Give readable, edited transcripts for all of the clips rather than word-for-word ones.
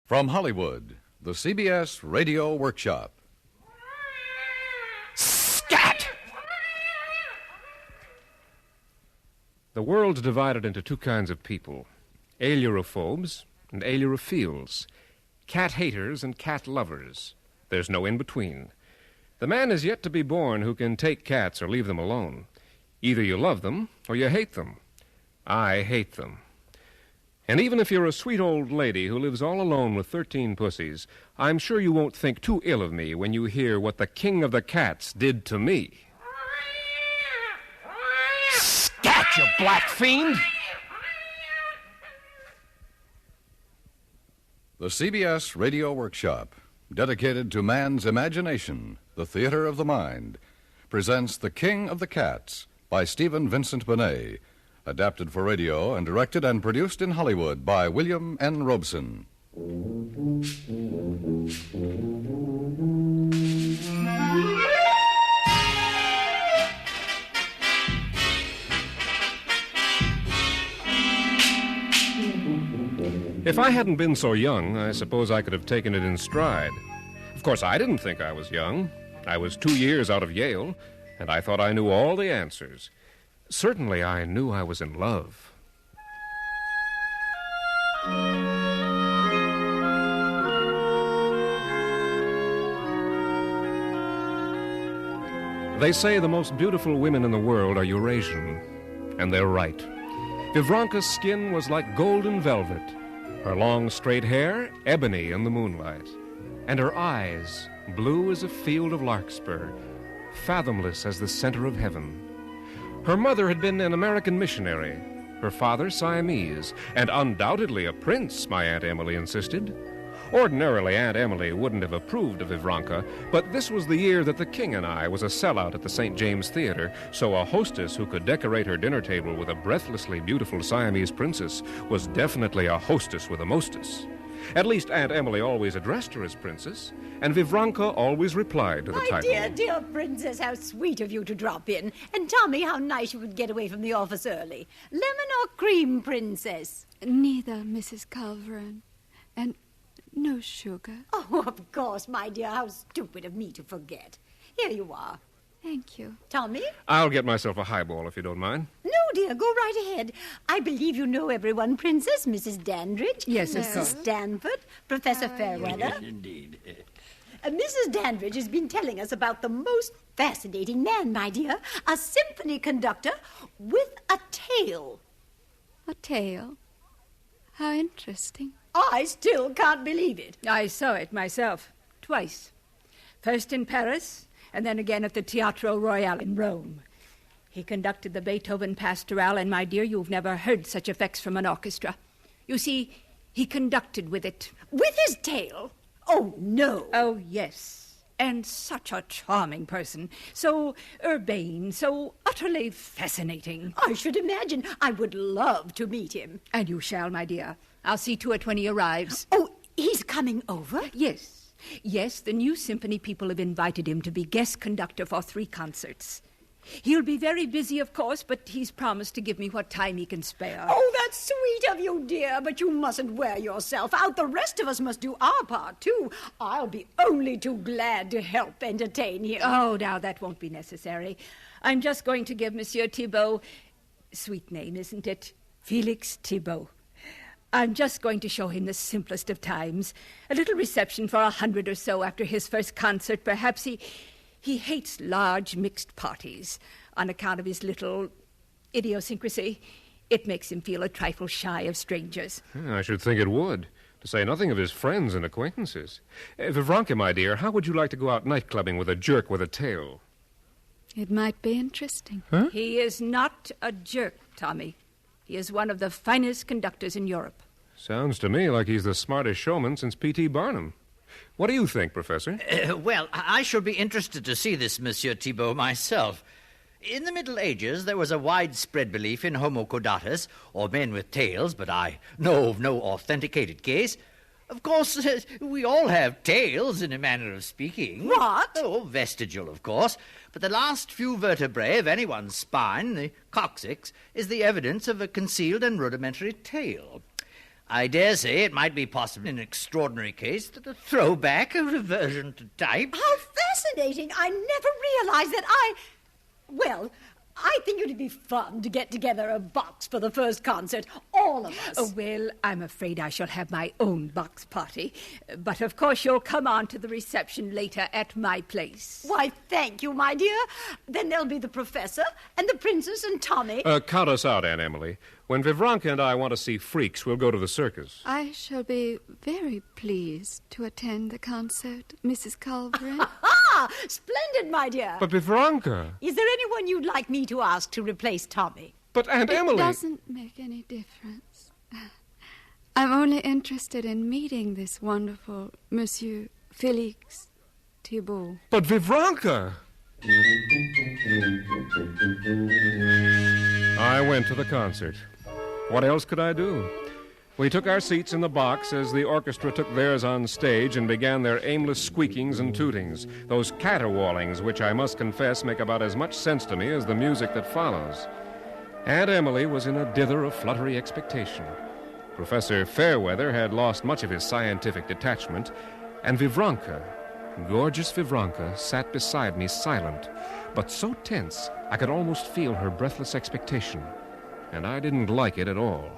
From Hollywood, the CBS Radio Workshop. Scat! The world's divided into two kinds of people, ailurophobes and ailurophiles, cat haters and cat lovers. There's no in-between. The man is yet to be born who can take cats or leave them alone. Either you love them or you hate them. I hate them. And even if you're a sweet old lady who lives all alone with 13 pussies, I'm sure you won't think too ill of me when you hear what the king of the cats did to me. Scat, you black fiend! The CBS Radio Workshop, dedicated to man's imagination, the theater of the mind, presents The King of the Cats by Stephen Vincent Benet, adapted for radio and directed and produced in Hollywood by William N. Robeson. If I hadn't been so young, I suppose I could have taken it in stride. Of course, I didn't think I was young. I was 2 years out of Yale, and I thought I knew all the answers. Certainly, I knew I was in love. They say the most beautiful women in the world are Eurasian, and they're right. Vivranka's skin was like golden velvet, her long straight hair ebony in the moonlight, and her eyes blue as a field of larkspur, fathomless as the center of heaven. Her mother had been an American missionary, her father Siamese, and undoubtedly a prince, my Aunt Emily insisted. Ordinarily, Aunt Emily wouldn't have approved of Vivranka, but this was the year that the King and I was a sellout at the St. James Theater, so a hostess who could decorate her dinner table with a breathlessly beautiful Siamese princess was definitely a hostess with a mostess. At least Aunt Emily always addressed her as princess, and Vivranka always replied to the title. My dear princess, how sweet of you to drop in. And tell me how nice you would get away from the office early. Lemon or cream, princess? Neither, Mrs. Culverin. And no sugar. Oh, of course, my dear. How stupid of me to forget. Here you are. Thank you. Tommy? I'll get myself a highball, if you don't mind. No, dear, go right ahead. I believe you know everyone, Princess. Mrs. Dandridge. Yes, of Mrs. course. Stanford. Professor Fairweather. Yes, indeed. Mrs. Dandridge has been telling us about the most fascinating man, my dear. A symphony conductor with a tail. A tail? How interesting. I still can't believe it. I saw it myself, twice. First in Paris, and then again at the Teatro Royale in Rome. He conducted the Beethoven Pastoral, and, my dear, you've never heard such effects from an orchestra. You see, he conducted with it. With his tail? Oh, no. Oh, yes. And such a charming person. So urbane, so utterly fascinating. I should imagine. I would love to meet him. And you shall, my dear. I'll see to it when he arrives. Oh, he's coming over? Yes. Yes, the new symphony people have invited him to be guest conductor for 3 concerts. He'll be very busy, of course, but he's promised to give me what time he can spare. Oh, that's sweet of you, dear, but you mustn't wear yourself out. The rest of us must do our part, too. I'll be only too glad to help entertain him. Oh, now, that won't be necessary. I'm just going to give Monsieur Thibault... Sweet name, isn't it? Felix Thibault. I'm just going to show him the simplest of times. A little reception for 100 or so after his first concert. Perhaps he hates large mixed parties on account of his little idiosyncrasy. It makes him feel a trifle shy of strangers. I should think it would, to say nothing of his friends and acquaintances. Vivranka, my dear, how would you like to go out night-clubbing with a jerk with a tail? It might be interesting. Huh? He is not a jerk, Tommy. He is one of the finest conductors in Europe. Sounds to me like he's the smartest showman since P.T. Barnum. What do you think, Professor? Well, I shall be interested to see this Monsieur Thibault myself. In the Middle Ages, there was a widespread belief in homo caudatus, or men with tails, but I know of no authenticated case. Of course, we all have tails, in a manner of speaking. What? Oh, vestigial, of course. But the last few vertebrae of anyone's spine, the coccyx, is the evidence of a concealed and rudimentary tail. I dare say it might be possible in an extraordinary case that a throwback, a reversion to type. How fascinating. I never realized that Well, I think it'd be fun to get together a box for the first concert, all of us. Oh, well, I'm afraid I shall have my own box party. But of course you'll come on to the reception later at my place. Why, thank you, my dear. Then there'll be the professor and the princess and Tommy. Count us out, Aunt Emily. When Vivranka and I want to see freaks, we'll go to the circus. I shall be very pleased to attend the concert, Mrs. Culverin. Ah, splendid, my dear. But Vivranka... Is there anyone you'd like me to ask to replace Tommy? But Aunt Emily... It doesn't make any difference. I'm only interested in meeting this wonderful Monsieur Félix Thibault. But Vivranka... I went to the concert. What else could I do? We took our seats in the box as the orchestra took theirs on stage and began their aimless squeakings and tootings, those caterwaulings which I must confess make about as much sense to me as the music that follows. Aunt Emily was in a dither of fluttery expectation. Professor Fairweather had lost much of his scientific detachment, and Vivranka, gorgeous Vivranka, sat beside me silent, but so tense I could almost feel her breathless expectation, and I didn't like it at all.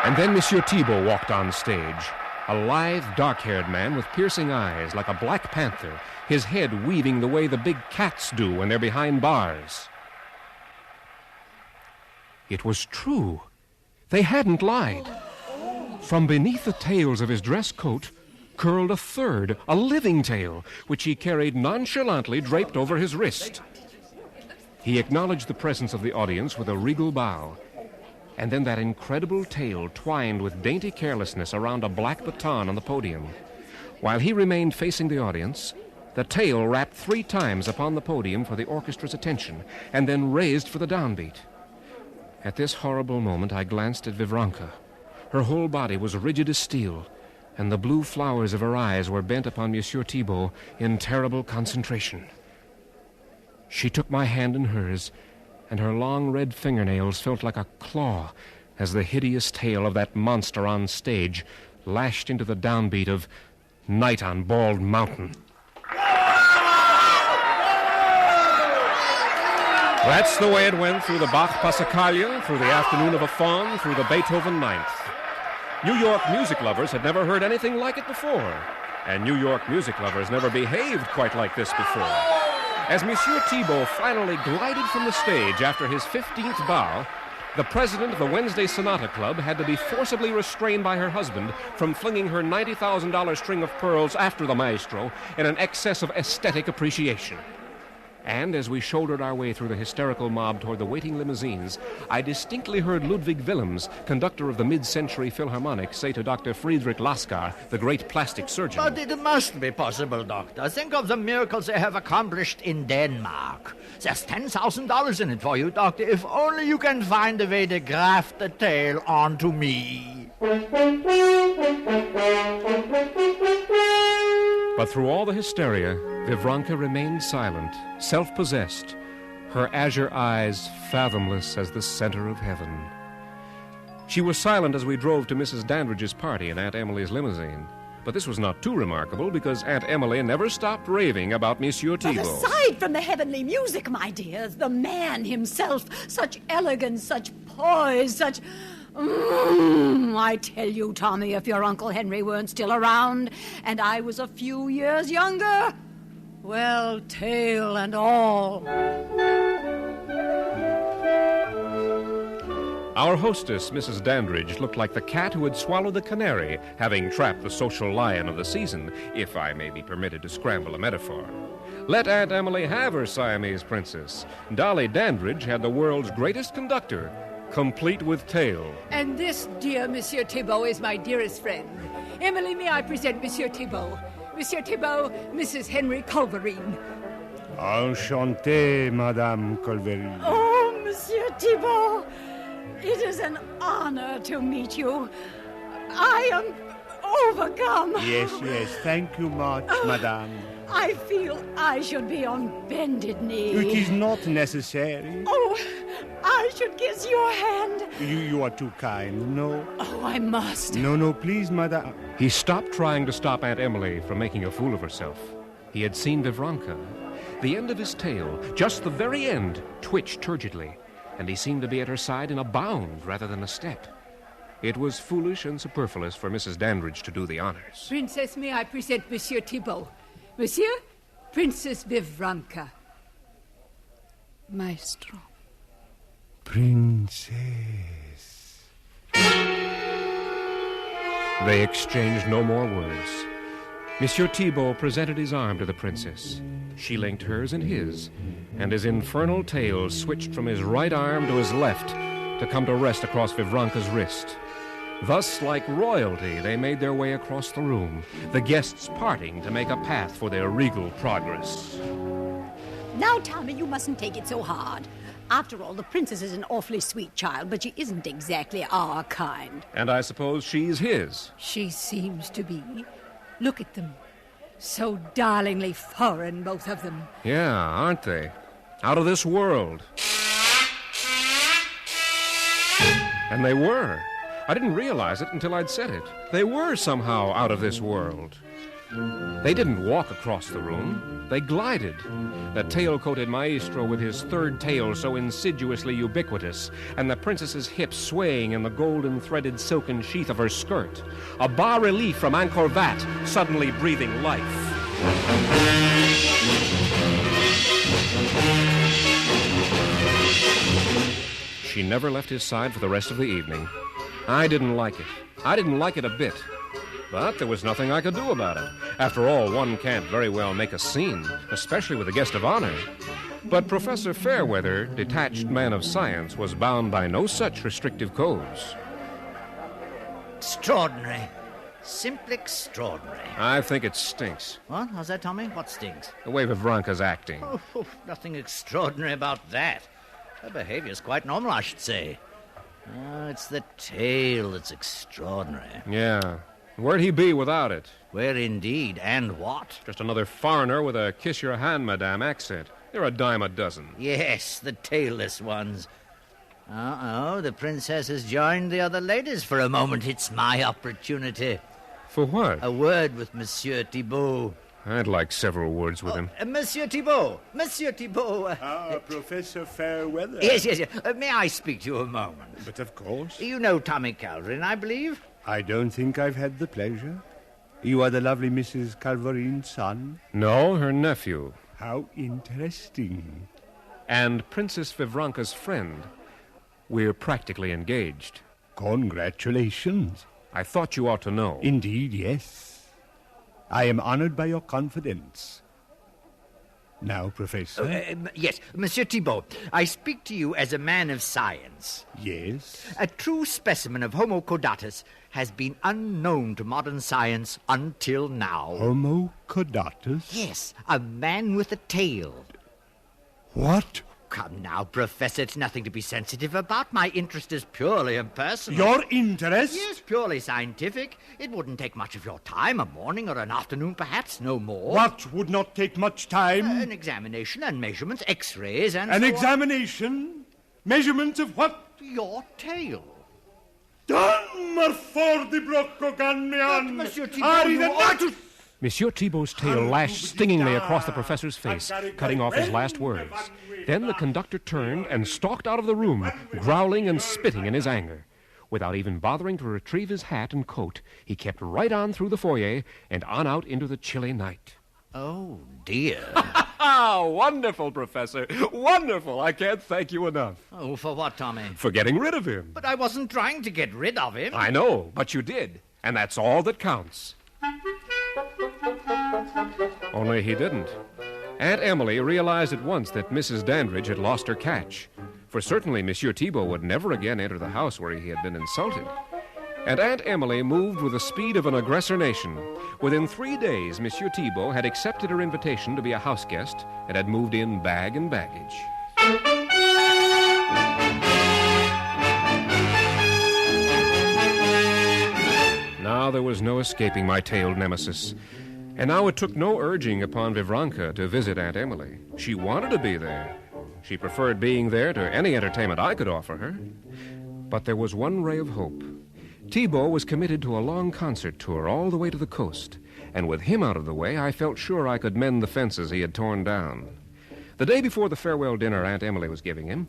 And then Monsieur Thibault walked on stage, a lithe, dark-haired man with piercing eyes like a black panther, his head weaving the way the big cats do when they're behind bars. It was true. They hadn't lied. From beneath the tails of his dress coat curled a third, a living tail, which he carried nonchalantly draped over his wrist. He acknowledged the presence of the audience with a regal bow. And then that incredible tail twined with dainty carelessness around a black baton on the podium. While he remained facing the audience, the tail rapped 3 times upon the podium for the orchestra's attention, and then raised for the downbeat. At this horrible moment, I glanced at Vivranka. Her whole body was rigid as steel, and the blue flowers of her eyes were bent upon Monsieur Thibault in terrible concentration. She took my hand in hers, and her long red fingernails felt like a claw as the hideous tail of that monster on stage lashed into the downbeat of Night on Bald Mountain. That's the way it went through the Bach Passacaglia, through the Afternoon of a Faun, through the Beethoven Ninth. New York music lovers had never heard anything like it before, and New York music lovers never behaved quite like this before. As Monsieur Thibault finally glided from the stage after his 15th bow, the president of the Wednesday Sonata Club had to be forcibly restrained by her husband from flinging her $90,000 string of pearls after the maestro in an excess of aesthetic appreciation. And as we shouldered our way through the hysterical mob toward the waiting limousines, I distinctly heard Ludwig Willems, conductor of the mid-century Philharmonic, say to Dr. Friedrich Laskar, the great plastic surgeon. But it must be possible, Doctor. Think of the miracles they have accomplished in Denmark. There's $10,000 in it for you, Doctor, if only you can find a way to graft the tail onto me. But through all the hysteria, Vivranka remained silent, self-possessed, her azure eyes fathomless as the center of heaven. She was silent as we drove to Mrs. Dandridge's party in Aunt Emily's limousine. But this was not too remarkable, because Aunt Emily never stopped raving about Monsieur Thibault. But aside from the heavenly music, my dears, the man himself, such elegance, such poise, such... I tell you, Tommy, if your Uncle Henry weren't still around, and I was a few years younger, well, tail and all. Our hostess, Mrs. Dandridge, looked like the cat who had swallowed the canary, having trapped the social lion of the season, if I may be permitted to scramble a metaphor. Let Aunt Emily have her Siamese princess. Dolly Dandridge had the world's greatest conductor, complete with tail. And this, dear Monsieur Thibault, is my dearest friend. Emily, may I present Monsieur Thibault? Monsieur Thibault, Mrs. Henry Culverin. Enchanté, Madame Culverin. Oh, Monsieur Thibault, it is an honor to meet you. I am overcome. Yes, thank you much, Madame. I feel I should be on bended knee. It is not necessary. Oh, I should kiss your hand. You are too kind. No. Oh, I must. No, please, madame. He stopped trying to stop Aunt Emily from making a fool of herself. He had seen Vivranka. The end of his tail, just the very end, twitched turgidly, and he seemed to be at her side in a bound rather than a step. It was foolish and superfluous for Mrs. Dandridge to do the honors. Princess, may I present Monsieur Thibault? Monsieur, Princess Vivranka. Maestro. Princess. They exchanged no more words. Monsieur Thibault presented his arm to the princess. She linked hers and his, and his infernal tail switched from his right arm to his left to come to rest across Vivranka's wrist. Thus, like royalty, they made their way across the room, the guests parting to make a path for their regal progress. Now, Tommy, you mustn't take it so hard. After all, the princess is an awfully sweet child, but she isn't exactly our kind. And I suppose she's his. She seems to be. Look at them. So darlingly foreign, both of them. Yeah, aren't they? Out of this world. And they were. I didn't realize it until I'd said it. They were somehow out of this world. They didn't walk across the room. They glided. That tail-coated maestro with his third tail so insidiously ubiquitous, and the princess's hips swaying in the golden-threaded silken sheath of her skirt. A bas-relief from Angkor Wat, suddenly breathing life. She never left his side for the rest of the evening. I didn't like it. I didn't like it a bit. But there was nothing I could do about it. After all, one can't very well make a scene, especially with a guest of honor. But Professor Fairweather, detached man of science, was bound by no such restrictive codes. Extraordinary. Simply extraordinary. I think it stinks. What? How's that, Tommy? What stinks? The way Vivranka's acting. Oh, nothing extraordinary about that. Her behavior's quite normal, I should say. Oh, it's the tail that's extraordinary. Yeah. Where'd he be without it? Where indeed, and what? Just another foreigner with a kiss-your-hand, madame accent. They're a dime a dozen. Yes, the tailless ones. Uh-oh, the princess has joined the other ladies for a moment. It's my opportunity. For what? A word with Monsieur Thibault. I'd like several words with him. Monsieur Thibault. Monsieur Thibault. Professor Fairweather. Yes. May I speak to you a moment? But of course. You know Tommy Calvin, I believe? I don't think I've had the pleasure. You are the lovely Mrs. Calverin's son? No, her nephew. How interesting. And Princess Vivranka's friend. We're practically engaged. Congratulations. I thought you ought to know. Indeed, yes. I am honored by your confidence. Now, Professor. Yes, Monsieur Thibault, I speak to you as a man of science. Yes? A true specimen of Homo caudatus has been unknown to modern science until now. Homo caudatus? Yes, a man with a tail. What? Come now, Professor, it's nothing to be sensitive about. My interest is purely impersonal. Your interest? Yes, purely scientific. It wouldn't take much of your time, a morning or an afternoon, perhaps, no more. What would not take much time? An examination and measurements, X-rays and An so examination? Measurements of what? Your tail. Dammar for the brocco ganmian! Monsieur Thibault, you ought to... Monsieur Thibault's tail lashed stingingly across the professor's face, cutting off his last words. Then the conductor turned and stalked out of the room, growling and spitting in his anger. Without even bothering to retrieve his hat and coat, he kept right on through the foyer and on out into the chilly night. Oh, dear. Wonderful, Professor. Wonderful. I can't thank you enough. Oh, for what, Tommy? For getting rid of him. But I wasn't trying to get rid of him. I know, but you did. And that's all that counts. Only he didn't. Aunt Emily realized at once that Mrs. Dandridge had lost her catch, for certainly Monsieur Thibault would never again enter the house where he had been insulted. And Aunt Emily moved with the speed of an aggressor nation. Within 3 days, Monsieur Thibault had accepted her invitation to be a house guest and had moved in bag and baggage. Now there was no escaping my tailed nemesis. And now it took no urging upon Vivranka to visit Aunt Emily. She wanted to be there. She preferred being there to any entertainment I could offer her. But there was one ray of hope. Thibault was committed to a long concert tour all the way to the coast, and with him out of the way, I felt sure I could mend the fences he had torn down. The day before the farewell dinner Aunt Emily was giving him,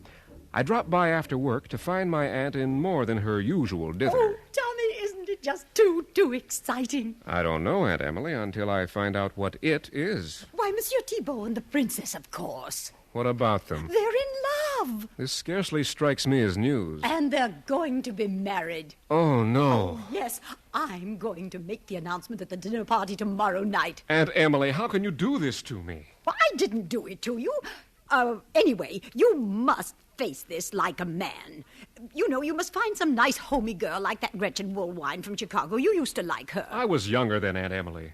I dropped by after work to find my aunt in more than her usual dither. Oh, Tommy, isn't it just too exciting? I don't know, Aunt Emily, until I find out what it is. Why, Monsieur Thibault and the princess, of course. What about them? They're in love. This scarcely strikes me as news. And they're going to be married. Oh, no. Oh, yes, I'm going to make the announcement at the dinner party tomorrow night. Aunt Emily, how can you do this to me? Well, I didn't do it to you. Anyway, you must face this like a man. You know, you must find some nice homey girl like that Gretchen Woolwine from Chicago. You used to like her. I was younger than Aunt Emily,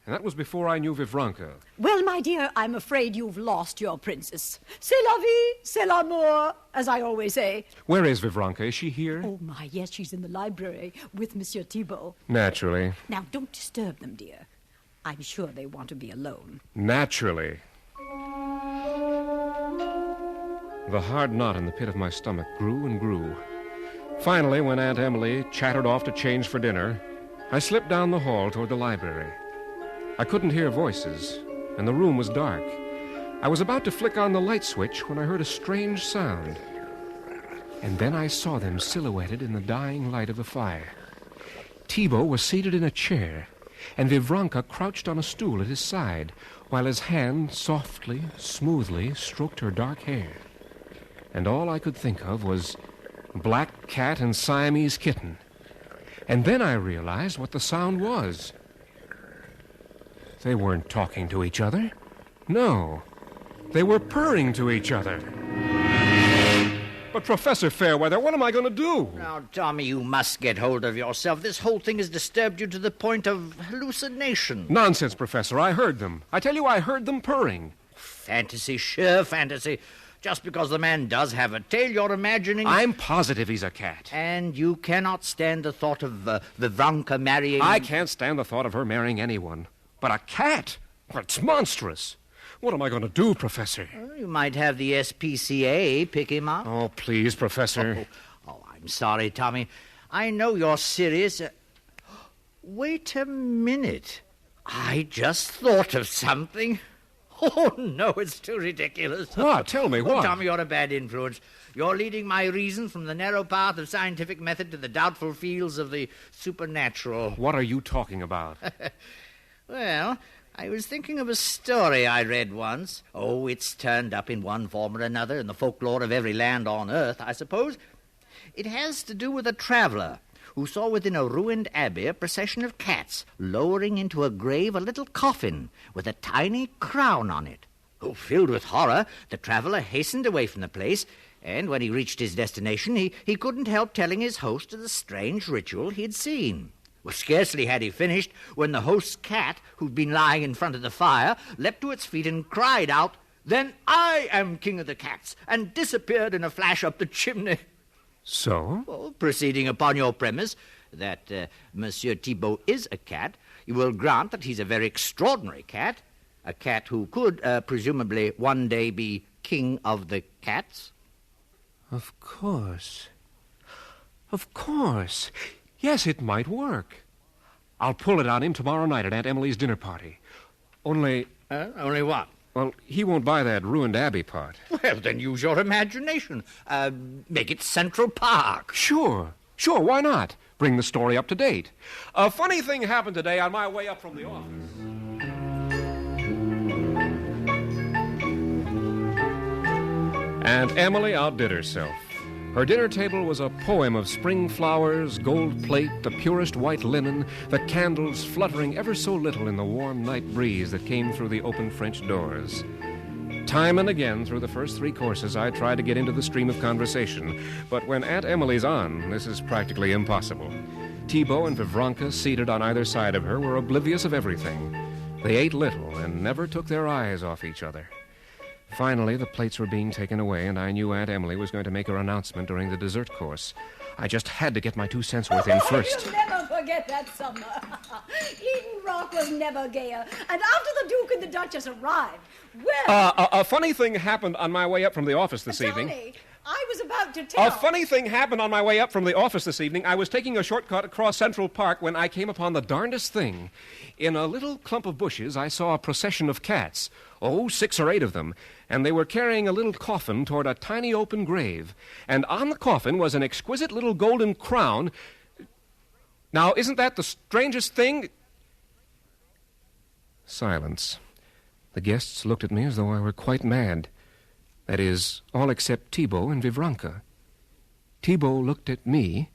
and that was before I knew Vivranka. Well, my dear, I'm afraid you've lost your princess. C'est la vie, c'est l'amour, as I always say. Where is Vivranka? Is she here? Oh, my, yes, she's in the library with Monsieur Thibault. Naturally. Now, don't disturb them, dear. I'm sure they want to be alone. Naturally. The hard knot in the pit of my stomach grew and grew. Finally, when Aunt Emily chattered off to change for dinner, I slipped down the hall toward the library. I couldn't hear voices, and the room was dark. I was about to flick on the light switch when I heard a strange sound. And then I saw them silhouetted in the dying light of the fire. Thibault was seated in a chair, and Vivranka crouched on a stool at his side, while his hand softly, smoothly stroked her dark hair. And all I could think of was black cat and Siamese kitten. And then I realized what the sound was. They weren't talking to each other. No, they were purring to each other. But, Professor Fairweather, what am I going to do? Now, Tommy, you must get hold of yourself. This whole thing has disturbed you to the point of hallucination. Nonsense, Professor. I heard them. I tell you, I heard them purring. Fantasy, sheer fantasy. Just because the man does have a tail, you're imagining... I'm positive he's a cat. And you cannot stand the thought of Vivranka marrying... I can't stand the thought of her marrying anyone. But a cat? It's monstrous. What am I going to do, Professor? Well, you might have the SPCA pick him up. Oh, please, Professor. Oh, I'm sorry, Tommy. I know you're serious. Wait a minute. I just thought of something. Oh, no, it's too ridiculous. What? Tell me, what? Oh, Tommy, you're a bad influence. You're leading my reason from the narrow path of scientific method to the doubtful fields of the supernatural. What are you talking about? Well, I was thinking of a story I read once. Oh, it's turned up in one form or another in the folklore of every land on earth, I suppose. It has to do with a traveler who saw within a ruined abbey a procession of cats lowering into a grave a little coffin with a tiny crown on it. Oh, filled with horror, the traveler hastened away from the place, and when he reached his destination, he couldn't help telling his host of the strange ritual he had seen. Well, scarcely had he finished when the host's cat, who'd been lying in front of the fire, leapt to its feet and cried out, "Then I am king of the cats," and disappeared in a flash up the chimney. So? Well, proceeding upon your premise that Monsieur Thibault is a cat, you will grant that he's a very extraordinary cat, a cat who could, presumably, one day be king of the cats? Of course. Of course. Yes, it might work. I'll pull it on him tomorrow night at Aunt Emily's dinner party. Only... Only what? Well, he won't buy that ruined abbey part. Well, then use your imagination. Make it Central Park. Sure, why not? Bring the story up to date. A funny thing happened today on my way up from the office. Aunt Emily outdid herself. Her dinner table was a poem of spring flowers, gold plate, the purest white linen, the candles fluttering ever so little in the warm night breeze that came through the open French doors. Time and again through the first 3 courses, I tried to get into the stream of conversation, but when Aunt Emily's on, this is practically impossible. Thibault and Vivranka, seated on either side of her, were oblivious of everything. They ate little and never took their eyes off each other. Finally, the plates were being taken away, and I knew Aunt Emily was going to make her announcement during the dessert course. I just had to get my 2 cents worth in first. You'll never forget that summer. Eden Rock was never gayer. And after the Duke and the Duchess arrived, well... A funny thing happened on my way up from the office this evening. Tommy, I was about to tell... A funny thing happened on my way up from the office this evening. I was taking a shortcut across Central Park when I came upon the darndest thing. In a little clump of bushes, I saw a procession of cats. 6 or 8 of them. And they were carrying a little coffin toward a tiny open grave. And on the coffin was an exquisite little golden crown. Now, isn't that the strangest thing? Silence. The guests looked at me as though I were quite mad. That is, all except Thibault and Vivranka. Thibault looked at me,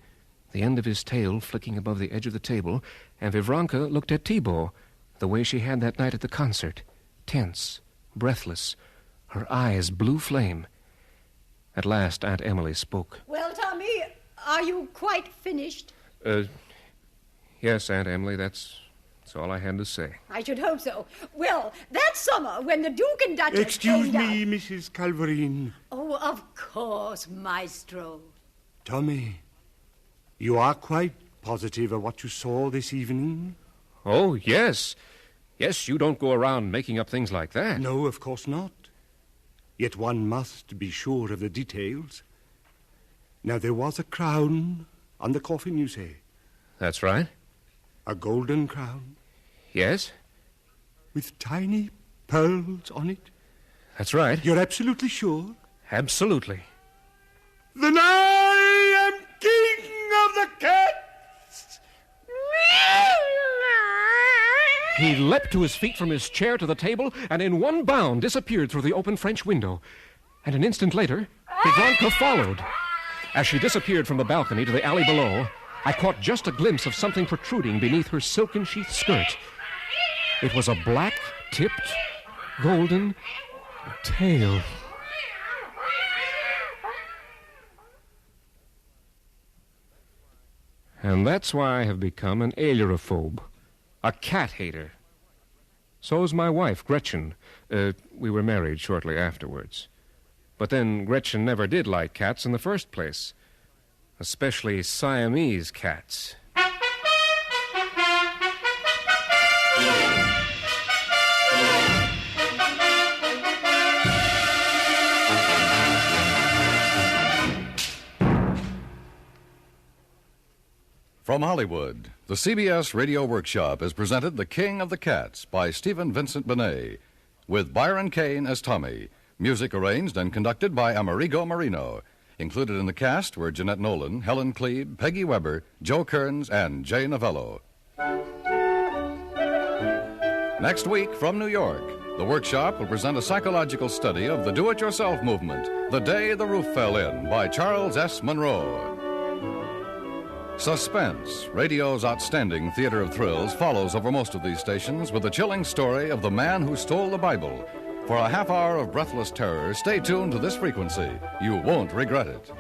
the end of his tail flicking above the edge of the table, and Vivranka looked at Thibault, the way she had that night at the concert, tense, breathless, her eyes blue flame. At last, Aunt Emily spoke. Well, Tommy, are you quite finished? Yes, Aunt Emily, that's all I had to say. I should hope so. Well, that summer, when the Duke and Duchess Excuse came me, down... Mrs. Calverine. Oh, of course, Maestro. Tommy, you are quite positive of what you saw this evening? Oh, yes. Yes, you don't go around making up things like that. No, of course not. Yet one must be sure of the details. Now, there was a crown on the coffin, you say? That's right. A golden crown? Yes? With tiny pearls on it? That's right. You're absolutely sure? Absolutely. Then I am king of the cats! He leapt to his feet from his chair to the table and in one bound disappeared through the open French window. And an instant later, Vivranka followed. As she disappeared from the balcony to the alley below, I caught just a glimpse of something protruding beneath her silken-sheathed skirt. It was a black-tipped, golden tail. And that's why I have become an ailurophobe, a cat-hater. So's my wife, Gretchen. We were married shortly afterwards. But then Gretchen never did like cats in the first place, especially Siamese cats. From Hollywood, the CBS Radio Workshop has presented The King of the Cats by Vincent Benet, with Byron Kane as Tommy, music arranged and conducted by Amerigo Marino. Included in the cast were Jeanette Nolan, Helen Cleve, Peggy Weber, Joe Kearns, and Jay Novello. Next week, from New York, the workshop will present a psychological study of the do-it-yourself movement, The Day the Roof Fell In, by Charles S. Monroe. Suspense, radio's outstanding theater of thrills, follows over most of these stations with the chilling story of the man who stole the Bible. For a half hour of breathless terror, stay tuned to this frequency. You won't regret it.